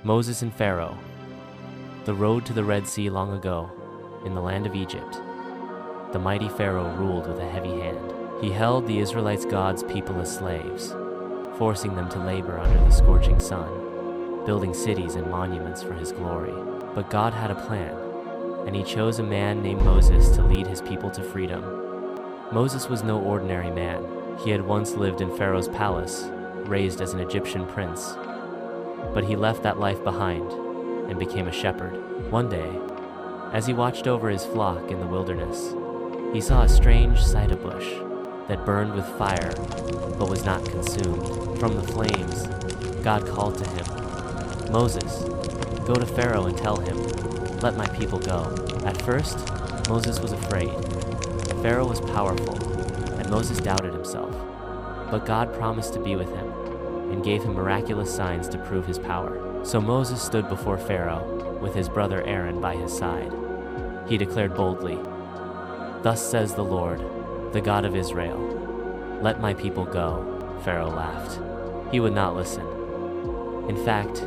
Moses and Pharaoh. The road to the Red Sea long ago, in the land of Egypt, the mighty Pharaoh ruled with a heavy hand. He held the Israelites, God's people, as slaves, forcing them to labor under the scorching sun, building cities and monuments for his glory. But God had a plan, and he chose a man named Moses to lead his people to freedom. Moses was no ordinary man. He had once lived in Pharaoh's palace, raised as an Egyptian prince. But he left that life behind and became a shepherd. One day, as he watched over his flock in the wilderness, he saw a strange cider bush that burned with fire but was not consumed. From the flames, God called to him, "Moses, go to Pharaoh and tell him, 'Let my people go.'" At first, Moses was afraid. Pharaoh was powerful, and Moses doubted himself. But God promised to be with him and gave him miraculous signs to prove his power. So Moses stood before Pharaoh with his brother Aaron by his side. He declared boldly, "Thus says the Lord, the God of Israel, 'Let my people go.'" Pharaoh laughed. He would not listen. In fact,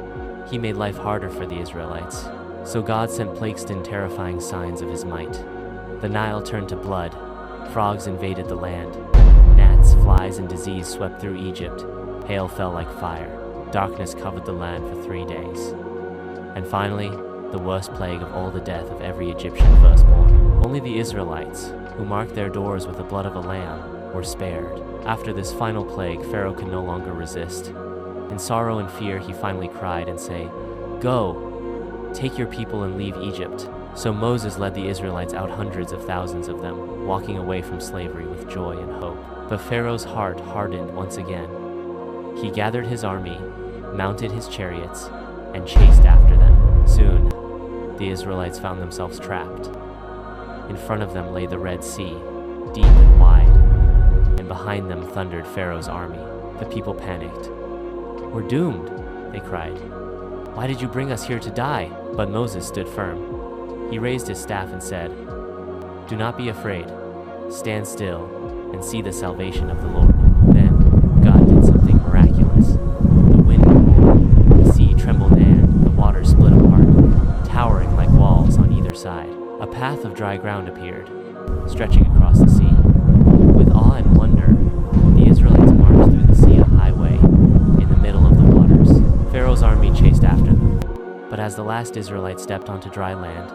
he made life harder for the Israelites. So God sent plagues and terrifying signs of his might. The Nile turned to blood, frogs invaded the land, gnats, flies, and disease swept through Egypt, hail fell like fire, darkness covered the land for 3 days. And finally, the worst plague of all, the death of every Egyptian firstborn. Only the Israelites, who marked their doors with the blood of a lamb, were spared. After this final plague, Pharaoh could no longer resist. In sorrow and fear, he finally cried and said, "Go, take your people and leave Egypt." So Moses led the Israelites out, hundreds of thousands of them, walking away from slavery with joy and hope. But Pharaoh's heart hardened once again. He gathered his army, mounted his chariots, and chased after them. Soon, the Israelites found themselves trapped. In front of them lay the Red Sea, deep and wide, and behind them thundered Pharaoh's army. The people panicked. "We're doomed," they cried. "Why did you bring us here to die?" But Moses stood firm. He raised his staff and said, "Do not be afraid. Stand still and see the salvation of the Lord." Then God did something miraculous. The wind roared, the sea trembled, and the waters split apart, towering like walls on either side. A path of dry ground appeared, stretching across the sea. With awe and wonder, the Israelites marched through the sea, a highway in the middle of the waters. Pharaoh's army chased after them. But as the last Israelite stepped onto dry land,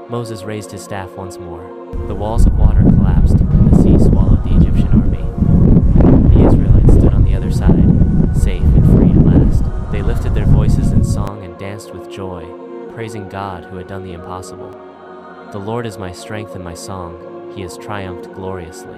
Moses raised his staff once more. The walls of water collapsed, and the sea swallowed the Egyptian army. The Israelites stood on the other side, safe and free at last. They lifted their voices in song and danced with joy, praising God who had done the impossible. "The Lord is my strength and my song. He has triumphed gloriously."